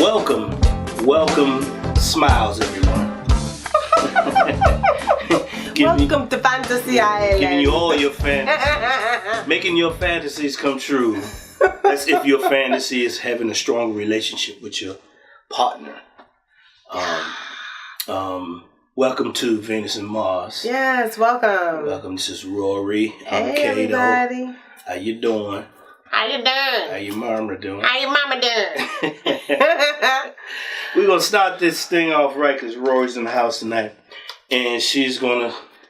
Welcome, smiles, everyone. Welcome to Fantasy Island. Giving you all your fantasies, making your fantasies come true. That's if your fantasy is having a strong relationship with your partner. Welcome to Venus and Mars. Yes, welcome. Welcome. This is Rorree. I'm Hey, Kato. everybody. How you doing? How you doing? How your mama doing? How your mama doing? We're going to start this thing off right because Rory's in the house tonight. And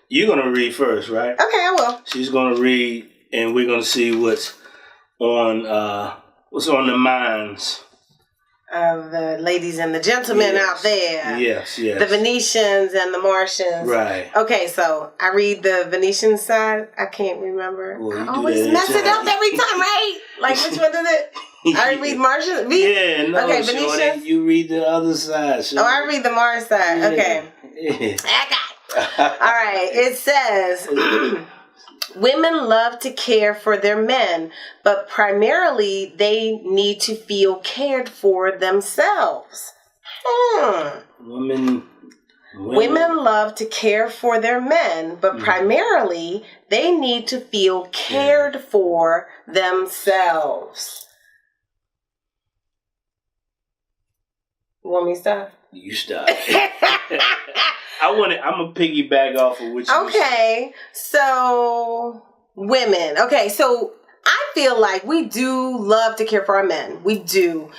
you're going to read first, right? Okay, I will. She's going to read and we're going to see what's on the minds of the ladies and the gentlemen out there. Yes. The Venetians and the Martians. Right. Okay, so I read the Venetian side. I can't remember. Well, I always mess it up every time, right? Like, which one is it? I read Martian. Yeah, no. Okay, Venetian. You read the other side. Oh, I read the Mars side. Yeah. Okay. Yeah. I got it. All right. It says, women love to care for their men, but primarily they need to feel cared for themselves. Women love to care for their men, but primarily they need to feel cared for themselves. You want me to stop? You stop. I'm gonna piggyback off of what you Okay, so women. Okay, so I feel like we do love to care for our men. We do.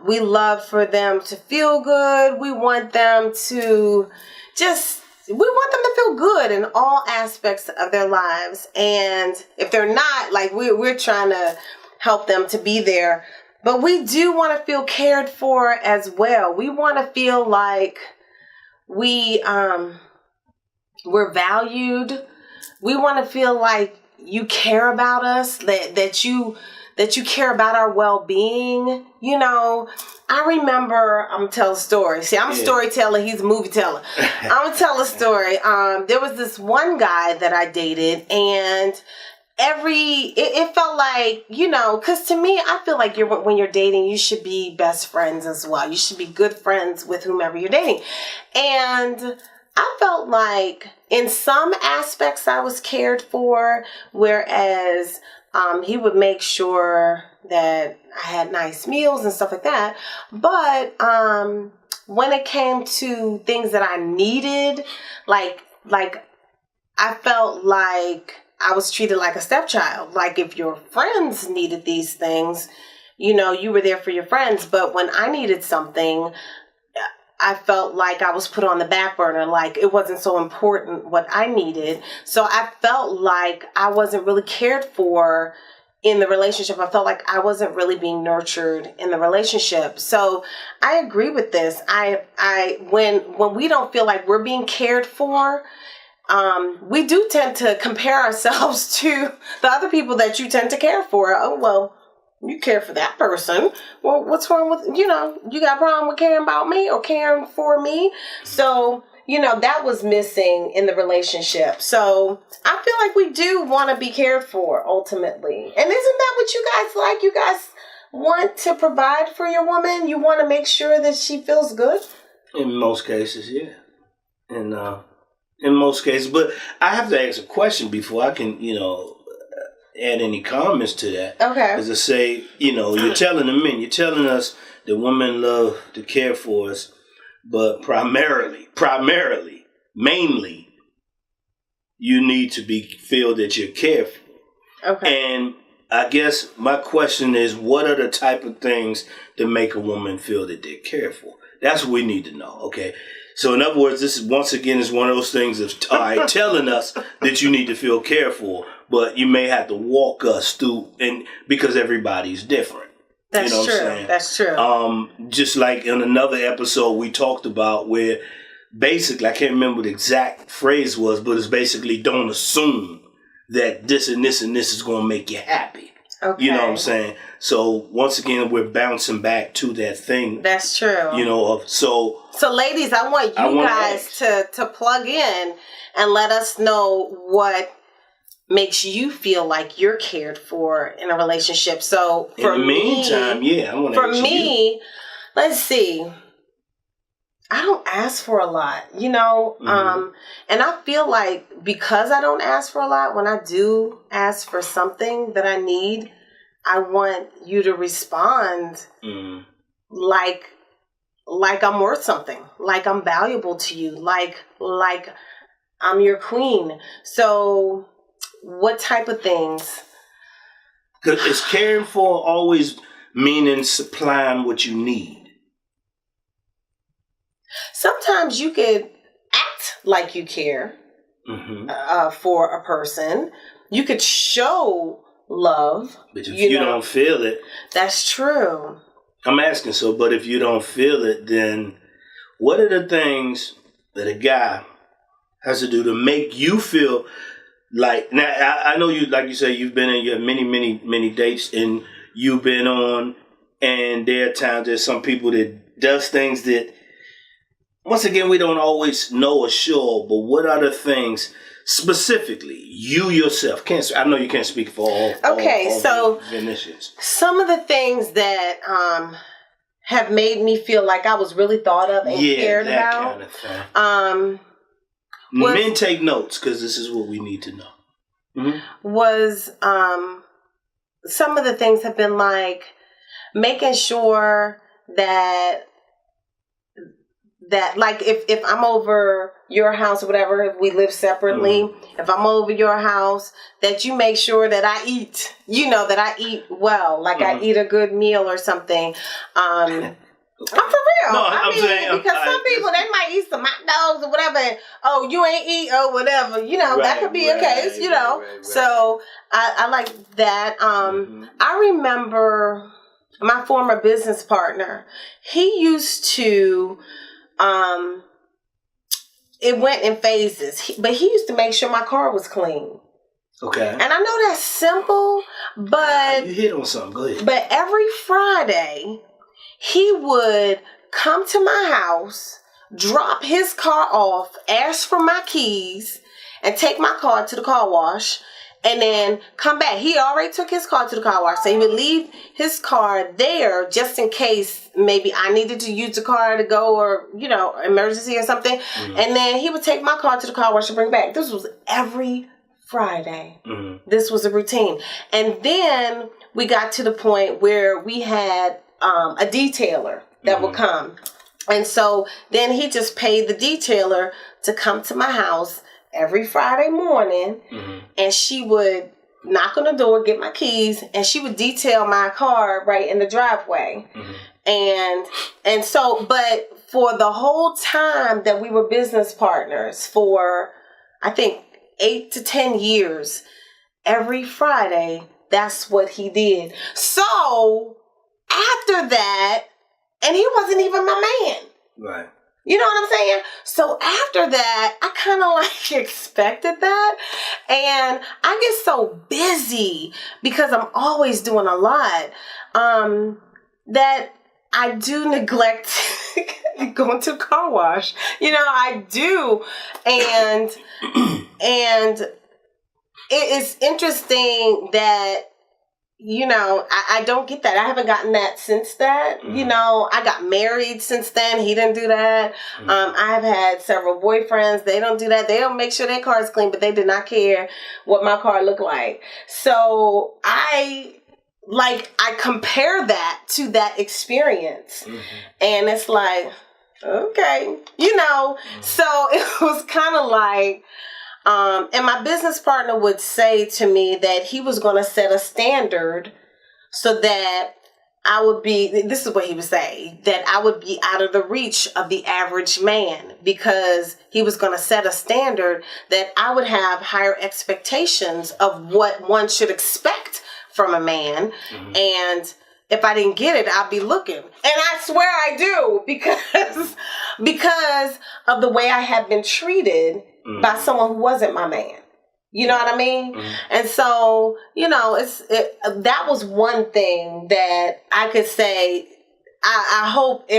We love for them to feel good. We want them to feel good in all aspects of their lives. And if they're not, like we're trying to help them to be there. But we do want to feel cared for as well. We want to feel like we're valued. We want to feel like you care about us, that you care about our well-being. You know, I remember, I'm gonna tell a story. See, I'm a storyteller, he's a movie teller. I'm gonna tell a story. There was this one guy that I dated, and it felt like, you know, because to me, I feel like when you're dating, you should be best friends as well. You should be good friends with whomever you're dating. And I felt like in some aspects I was cared for, whereas he would make sure that I had nice meals and stuff like that. But when it came to things that I needed, like I felt like I was treated like a stepchild. Like if your friends needed these things, you know, you were there for your friends. But when I needed something, I felt like I was put on the back burner. Like it wasn't so important what I needed. So I felt like I wasn't really cared for in the relationship. I felt like I wasn't really being nurtured in the relationship. So I agree with this. When we don't feel like we're being cared for, we do tend to compare ourselves to the other people that you tend to care for. Oh, well, you care for that person. Well, what's wrong with, you got a problem with caring about me or caring for me? So, that was missing in the relationship. So I feel like we do want to be cared for ultimately. And isn't that what you guys like? You guys want to provide for your woman? You want to make sure that she feels good? In most cases, yeah. And, in most cases, but I have to ask a question before I can, add any comments to that. Okay. As I say, you're telling the men, you're telling us that women love to care for us, but mainly, you need to feel that you're cared for. Okay. And I guess my question is, what are the type of things that make a woman feel that they're cared for? That's what we need to know, okay? So in other words, this is once again is one of those things of telling us that you need to feel cared for, but you may have to walk us through, and because everybody's different. That's true. What I'm saying? That's true. Just like in another episode we talked about where basically, I can't remember what the exact phrase was, but it's basically don't assume that this and this and this is going to make you happy. Okay. You know what I'm saying? So once again, we're bouncing back to that thing. That's true. So ladies, I want you guys to plug in and let us know what makes you feel like you're cared for in a relationship. So for in the meantime, I want to for me, let's see. I don't ask for a lot, you know, and I feel like because I don't ask for a lot, when I do ask for something that I need, I want you to respond like I'm worth something, like I'm valuable to you, like I'm your queen. So what type of things? Because is caring for always meaning supplying what you need? Sometimes you could act like you care for a person. You could show love. But if you don't feel it. That's true. I'm asking but if you don't feel it, then what are the things that a guy has to do to make you feel like, now I know you, like you say, you've been in your many dates and you've been on, and there are times there's some people that does things that, once again, we don't always know or sure, but what are the things specifically you yourself I know you can't speak for all. Okay, all so some of the things that have made me feel like I was really thought of and cared that about. Kind of thing. Men take notes because this is what we need to know. Was some of the things have been like making sure that like if I'm over your house or whatever, if we live separately, if I'm over your house, that you make sure that I eat, that I eat well, like I eat a good meal or something. I'm for real. No, I mean, saying, because some people, they might eat some hot dogs or whatever, and, oh, you ain't eat, or whatever, that could be a case, Right. So I like that. I remember my former business partner, he used to, it went in phases, but he used to make sure my car was clean. Okay. And I know that's simple, but you hit on something. Go ahead. But every Friday, he would come to my house, drop his car off, ask for my keys, and take my car to the car wash, and then come back. He already took his car to the car wash, so he would leave his car there just in case maybe I needed to use the car to go or, emergency or something. And then he would take my car to the car wash and bring it back. This was every Friday. This was a routine. And then we got to the point where we had a detailer that would come. And so then he just paid the detailer to come to my house every Friday morning, and she would knock on the door, get my keys, and she would detail my car right in the driveway. And so, but for the whole time that we were business partners, for I think 8 to 10 years, every Friday, that's what he did. So after that, and he wasn't even my man. Right. You know what I'm saying? So after that, I kind of expected that. And I get so busy because I'm always doing a lot, that I do neglect going to the car wash. I do. And it is interesting that, I don't get that. I haven't gotten that since that. I got married since then. He didn't do that. I've had several boyfriends. They don't do that. They don't make sure their car is clean, but they did not care what my car looked like. So I compare that to that experience. And it's like, okay, so it was kind of like, and my business partner would say to me that he was going to set a standard so that I would be, this is what he would say, that I would be out of the reach of the average man, because he was going to set a standard that I would have higher expectations of what one should expect from a man. And if I didn't get it, I'd be looking. And I swear I do, because of the way I had been treated by someone who wasn't my man. You know what I mean? And so, that was one thing that I could say I hope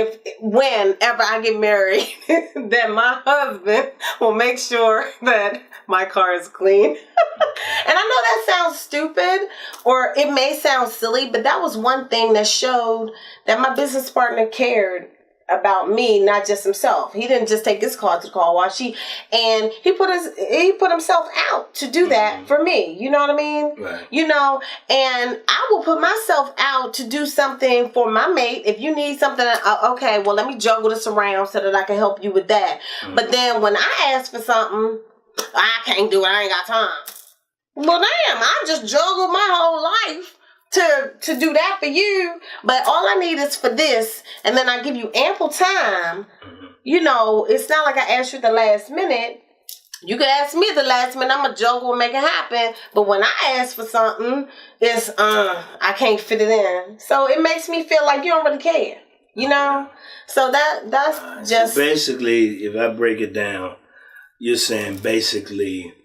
whenever I get married, that my husband will make sure that my car is clean. And I know that sounds stupid, or it may sound silly, but that was one thing that showed that my business partner cared about me, not just himself. He didn't just take his car to the car wash. He put himself out to do that for me. You know what I mean? Right. You know, and I will put myself out to do something for my mate. If you need something, okay, well, let me juggle this around so that I can help you with that. But then when I ask for something, I can't do it. I ain't got time. Well, damn, I just juggled my whole life to do that for you, but all I need is for this, and then I give you ample time. You know, it's not like I asked you at the last minute. You could ask me at the last minute, I'm gonna juggle and make it happen, but when I ask for something, it's I can't fit it in. So it makes me feel like you don't really care, you know? So that's just... So basically, if I break it down, you're saying basically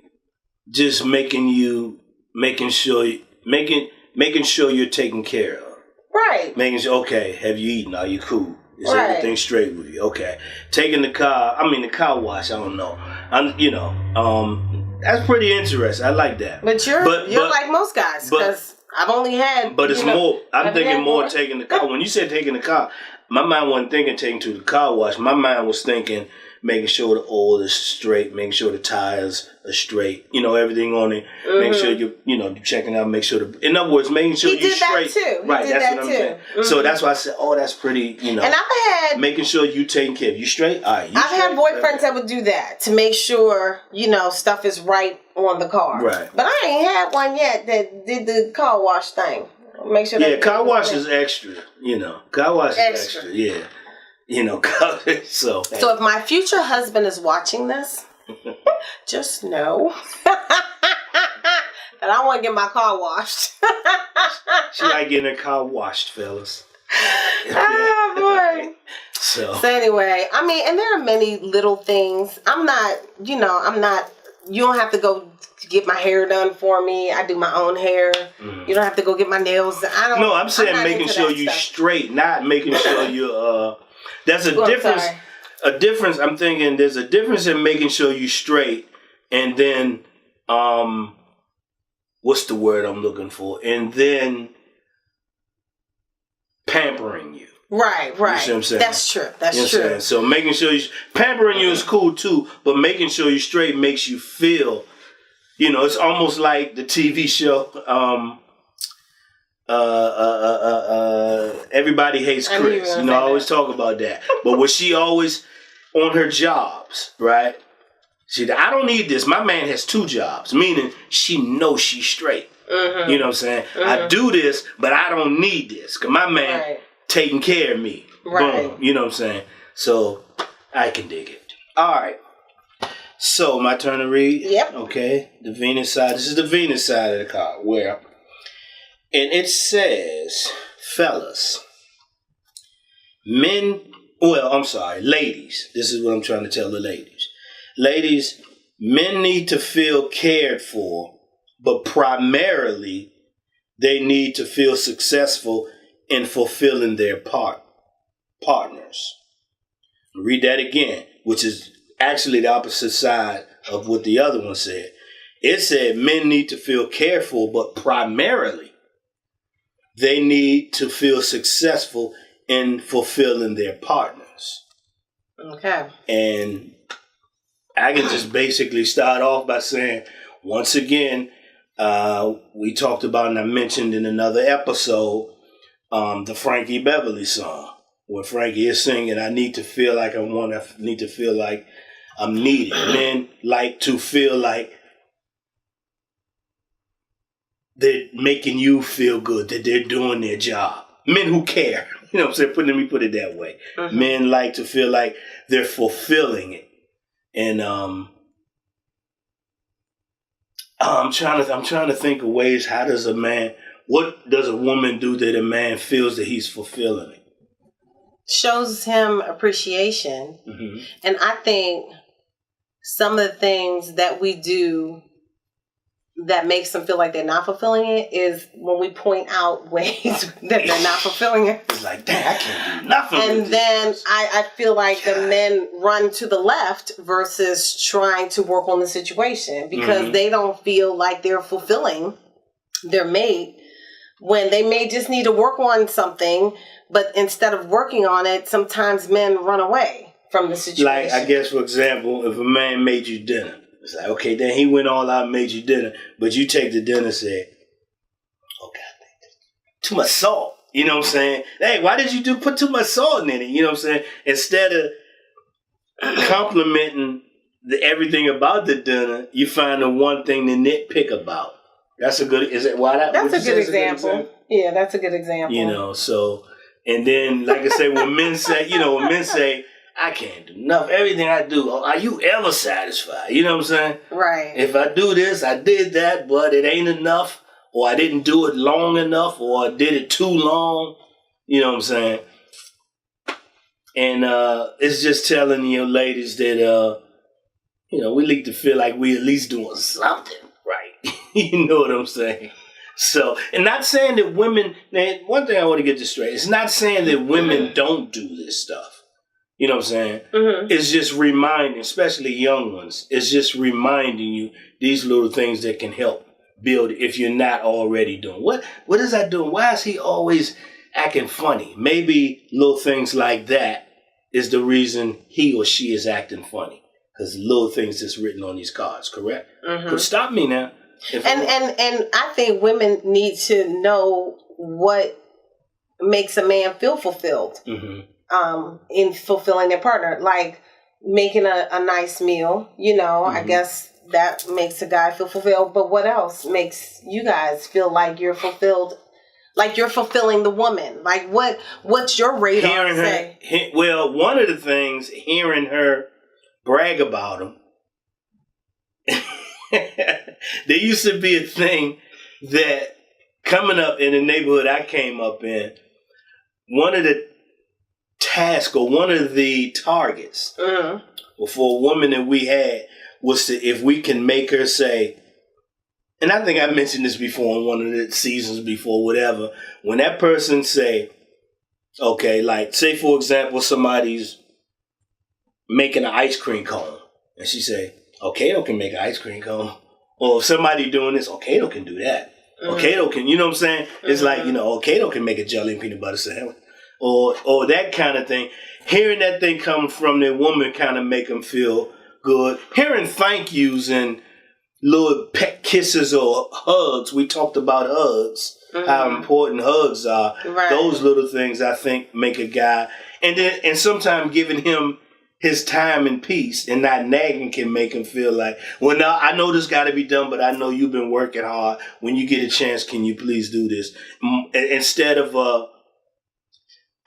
just making sure you're taken care of. Right. Making sure, okay, have you eaten? Are you cool? Is Right. everything straight with you? Okay. Taking the car wash, I don't know. That's pretty interesting. I like that. But you're like most guys, because I've only had... But it's more, I'm thinking more taking the car. When you said taking the car, my mind wasn't thinking taking to the car wash. My mind was thinking making sure the oil is straight, making sure the tires are straight, everything on it. Make sure you're checking out, make sure in other words, making sure you're straight. He did that too. Right, that's what I'm saying. So that's why I said, that's pretty, And I've had... making sure you taking care of you straight. All right, I've had boyfriends that would do that to make sure, stuff is right on the car. Right. But I ain't had one yet that did the car wash thing. Make sure that car wash is extra, Car wash is extra, yeah. So if my future husband is watching this, just know that I want to get my car washed. She like getting her car washed, fellas. Oh boy. So anyway, I mean, and there are many little things. I'm not. You don't have to go get my hair done for me. I do my own hair. You don't have to go get my nails. No, I'm saying making sure you straight, not making sure you That's a difference. Sorry. A difference. I'm thinking there's a difference in making sure you straight, and then what's the word I'm looking for? And then pampering you. Right. You see what I'm saying? That's true. That's true. So making sure pampering you is cool too, but making sure you straight makes you feel. It's almost like the TV show. Everybody Hates Chris. I always talk about that. But was she always on her jobs, right? I don't need this. My man has 2 jobs, meaning she knows she's straight. You know what I'm saying? I do this, but I don't need this because my man taking care of me. Right. Boom. You know what I'm saying? So I can dig it. All right. So my turn to read. Yep. Okay. The Venus side. This is the Venus side of the card. And it says, fellas, ladies. This is what I'm trying to tell the ladies. Ladies, men need to feel cared for, but primarily they need to feel successful in fulfilling their partners. Read that again, which is actually the opposite side of what the other one said. It said men need to feel cared for, but primarily they need to feel successful in fulfilling their partners. Okay. And I can just basically start off by saying, once again, we talked about, and I mentioned in another episode, the Frankie Beverly song, where Frankie is singing, I need to feel like need to feel like I'm needed. Men like to feel like they're making you feel good, that they're doing their job. Men who care. You know what I'm saying? Let me put it that way. Mm-hmm. Men like to feel like they're fulfilling it. And I'm trying to think of ways, what does a woman do that a man feels that he's fulfilling it? Shows him appreciation. that makes them feel like they're not fulfilling it is when we point out ways that they're not fulfilling it. It's like, damn, I can't do nothing. And then I feel like the men run to the left versus trying to work on the situation because they don't feel like they're fulfilling their mate when they may just need to work on something, but instead of working on it, sometimes men run away from the situation. Like, I guess, for example, if a man made you dinner, it's like, okay, then he went all out and made you dinner, but you take the dinner and say, oh, God, too much salt. You know what I'm saying? Hey, why did you put too much salt in it? You know what I'm saying? Instead of complimenting everything about the dinner, you find the one thing to nitpick about. That's a good, is it why that? That's a good example. Yeah, that's a good example. You know, so, and then, like I said, when men say, I can't do nothing. Everything I do, are you ever satisfied? You know what I'm saying? Right. If I do this, I did that, but it ain't enough, or I didn't do it long enough, or I did it too long. You know what I'm saying? And it's just telling you ladies that, we need to feel like we at least doing something right. You know what I'm saying? So, and not saying that women, man, one thing I want to get this straight. It's not saying that women don't do this stuff. You know what I'm saying? It's just reminding, especially young ones, it's just reminding you these little things that can help build if you're not already doing. What is that doing? Why is he always acting funny? Maybe little things like that is the reason he or she is acting funny. Because little things that's written on these cards, correct? Stop me now. And I think women need to know what makes a man feel fulfilled. In fulfilling their partner, like making a nice meal, I guess that makes a guy feel fulfilled. But what else makes you guys feel like you're fulfilled, like you're fulfilling the woman? Like what's your radar say? Well, one of the things, hearing her brag about him, there used to be a thing that coming up in the neighborhood I came up in, one of the task or one of the targets for a woman that we had was to, if we can make her say, and I think I mentioned this before in one of the seasons before, whatever, when that person say, okay, like say for example, somebody's making an ice cream cone and she say, Kato can make an ice cream cone. Or if somebody doing this, Kato can do that. Kato can, you know what I'm saying? It's like, Kato can make a jelly and peanut butter sandwich. Or that kind of thing. Hearing that thing come from their woman kind of make them feel good. Hearing thank yous and little pet kisses or hugs. We talked about hugs, how important hugs are. Right. Those little things I think make a guy. And sometimes giving him his time and peace and not nagging can make him feel like, well, now I know this got to be done, but I know you've been working hard. When you get a chance, can you please do this? Instead of,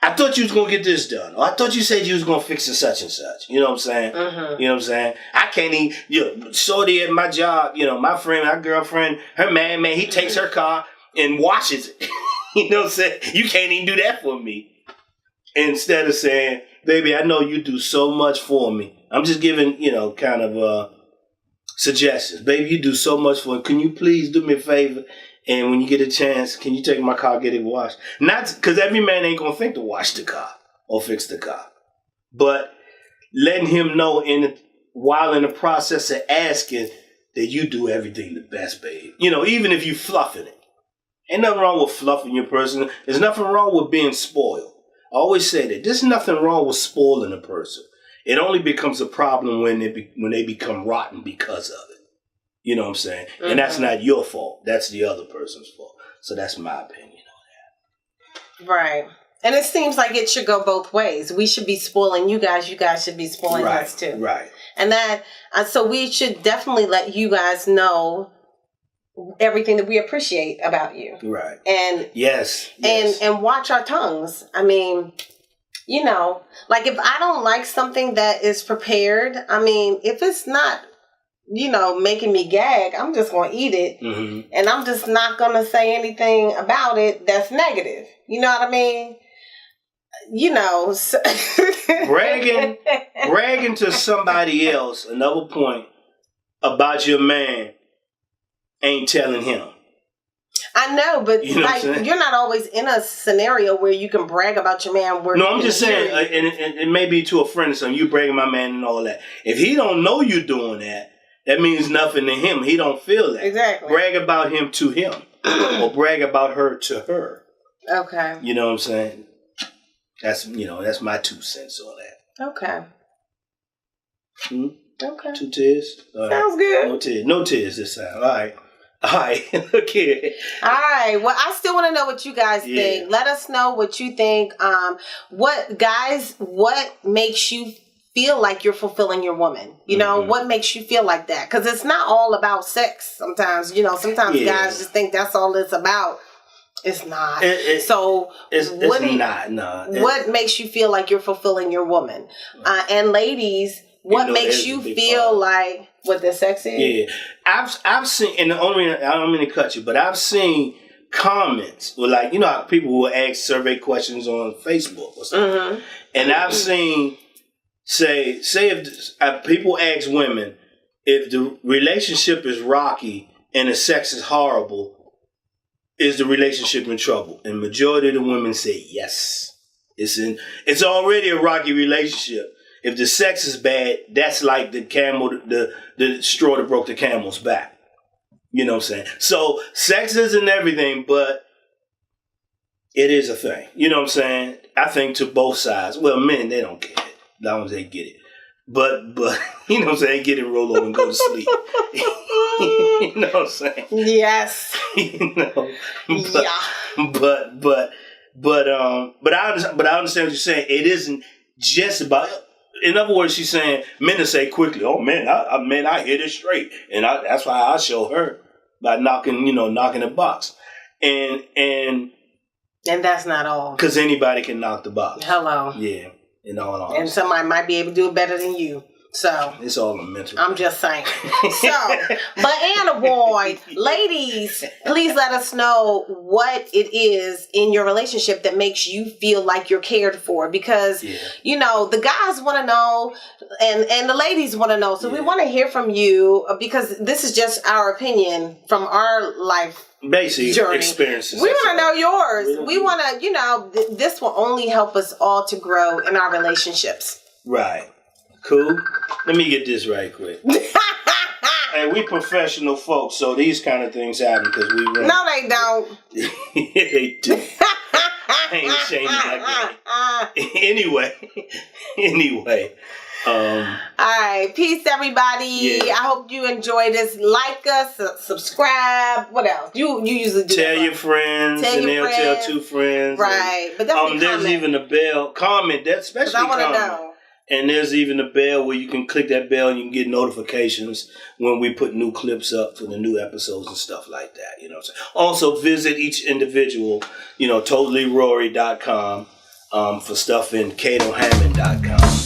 I thought you was going to get this done. Or I thought you said you was going to fix it such and such. You know what I'm saying? You know what I'm saying? I can't even, shorty at my job, my friend, my girlfriend, her man, he takes her car and washes it. You know what I'm saying? You can't even do that for me. Instead of saying, baby, I know you do so much for me. I'm just giving, kind of suggestions. Baby, you do so much for me. Can you please do me a favor? And when you get a chance, can you take my car, get it washed? Not because every man ain't going to think to wash the car or fix the car. But letting him know while in the process of asking that you do everything the best, babe. Even if you fluffing it. Ain't nothing wrong with fluffing your person. There's nothing wrong with being spoiled. I always say that. There's nothing wrong with spoiling a person. It only becomes a problem when they become rotten because of it. You know what I'm saying? And that's not your fault. That's the other person's fault. So that's my opinion on that. Right. And it seems like it should go both ways. We should be spoiling you guys. You guys should be spoiling us too. Right. And that, so we should definitely let you guys know everything that we appreciate about you. Right. And yes. And watch our tongues. I mean, like if I don't like something that is prepared, if it's not, making me gag, I'm just going to eat it. And I'm just not going to say anything about it that's negative. You know what I mean? So bragging to somebody else, another point about your man, ain't telling him. I know, but you know like you're not always in a scenario where you can brag about your man. No, I'm just saying, and it may be to a friend or something. You bragging my man and all that. If he don't know you doing that, that means nothing to him. He don't feel that. Exactly. Brag about him to him, or brag about her to her. Okay. You know what I'm saying? That's my 2 cents on that. Okay. Okay. 2 tears. Sounds good. No tears. No tears this time. All right. Okay. All right. Well, I still want to know what you guys think. Let us know what you think. What makes you feel like you're fulfilling your woman? You know, what makes you feel like that? Because it's not all about sex sometimes. You know, sometimes guys just think that's all it's about. It's not. It's not. No. What makes you feel like you're fulfilling your woman? And ladies, what makes you feel like what the sex is? Yeah, I've seen, and the only I don't mean to cut you, but I've seen comments with, like, you know how people will ask survey questions on Facebook or something, and I've seen say if people ask women if the relationship is rocky and the sex is horrible, is the relationship in trouble? And majority of the women say yes. It's already a rocky relationship. If the sex is bad, that's like the straw that broke the camel's back. You know what I'm saying? So sex isn't everything, but it is a thing. You know what I'm saying? I think to both sides. Well, men, they don't get it. As long as they get it. But you know what I'm saying? Get it, roll over and go to sleep. You know what I'm saying? Yes. You know. But I understand what you're saying. It isn't just about. In other words, she's saying men to say quickly, "Oh man, I hit it straight," and that's why I show her by knocking the box, and that's not all. Because anybody can knock the box. Hello. Yeah, in all honesty. And somebody might be able to do it better than you. So it's all a mental. I'm just saying. So, but Anna boy, ladies, please let us know what it is in your relationship that makes you feel like you're cared for. Because you know the guys want to know, and the ladies want to know. So we want to hear from you because this is just our opinion from our life. Basic journey. Experiences. We want to know yours. We want to, this will only help us all to grow in our relationships. Right. Cool. Let me get this right quick. And we professional folks, so these kind of things happen because we run. No, they don't. They do. I ain't ashamed like that. Anyway. All right. Peace, everybody. Yeah. I hope you enjoyed this. Like us, subscribe. What else? You usually do. Tell your friends, and they'll tell 2 friends. Right. But definitely there's comment. even a bell. Comment. That's especially I want to comment. know. And there's even a bell where you can click that bell and you can get notifications when we put new clips up for the new episodes and stuff like that. You know what I'm saying? Also, visit each individual, TotallyRorree.com for stuff in KatoHammond.com.